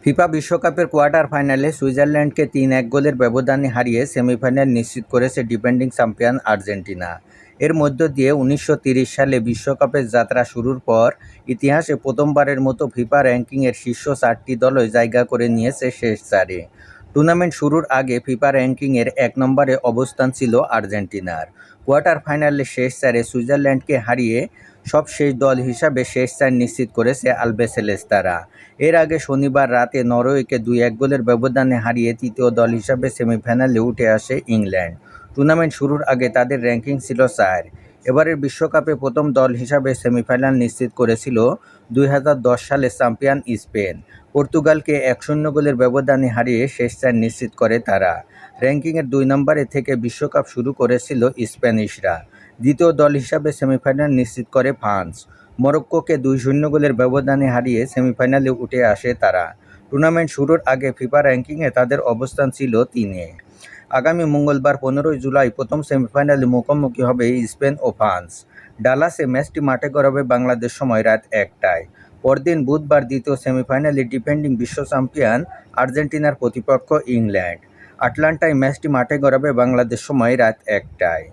FIFA বিশ্বকাপের quarter ফাইনালে সুইজারল্যান্ডকে ৩-১ গোলের ব্যবধানে হারিয়ে সেমিফাইনাল নিশ্চিত করেছে ডিফেন্ডিং চ্যাম্পিয়ন আর্জেন্টিনা। এর মধ্য দিয়ে ১৯৩০ সালে বিশ্বকাপের যাত্রা শুরুর পর ইতিহাসে প্রথমবারের মতো ফিফা র্যাঙ্কিংয়ের শীর্ষ ৪টি দলই জায়গা করে নিয়েছে শেষ চারে। টুর্নামেন্ট শুরুর আগে ফিফা র্যাঙ্কিংয়ের ১ নম্বরে অবস্থান ছিল আর্জেন্টিনার। কোয়ার্টার ফাইনালে শেষ চারে সুইজারল্যান্ডকে হারিয়ে সবশেষ দল হিসাবে শেষ চার নিশ্চিত করেছে আলবিসেলেস্তারা। এর আগে শনিবার রাতে নরওয়েকে ২-১ গোলের ব্যবধানে হারিয়ে তৃতীয় দল হিসাবে সেমিফাইনালে উঠে আসে ইংল্যান্ড। টুর্নামেন্ট শুরুর আগে তাদের র্যাঙ্কিং ছিল ৪। এবারের বিশ্বকাপে প্রথম দল হিসাবে সেমিফাইনাল নিশ্চিত করেছিল ২০১০ সালের চ্যাম্পিয়ন স্পেন। পর্তুগালকে ১-০ গোলের ব্যবধানে হারিয়ে শেষ চার নিশ্চিত করে তারা। র্যাঙ্কিংয়ের ২ নম্বরে থেকে বিশ্বকাপ শুরু করেছিল স্প্যানিশরা। দ্বিতীয় দল হিসাবে সেমিফাইনাল নিশ্চিত করে ফ্রান্স। মরক্কোকে ২-০ গোলের ব্যবধানে হারিয়ে সেমিফাইনালে উঠে আসে তারা। টুর্নামেন্ট শুরুর আগে ফিফা র্যাঙ্কিংয়ে তাদের অবস্থান ছিল ৩-এ। আগামী মঙ্গলবার ১৫ জুলাই প্রথম সেমিফাইনালে মুখোমুখি হবে স্পেন ও ফ্রান্স। ডালাসে ম্যাচটি মাঠে গড়াবে বাংলাদেশ সময় রাত ১টায়। পরদিন বুধবার দ্বিতীয় সেমিফাইনালে ডিফেন্ডিং বিশ্ব চ্যাম্পিয়ন আর্জেন্টিনার প্রতিপক্ষ ইংল্যান্ড। আটলান্টায় ম্যাচটি মাঠে গড়াবে বাংলাদেশ সময় রাত ১টায়।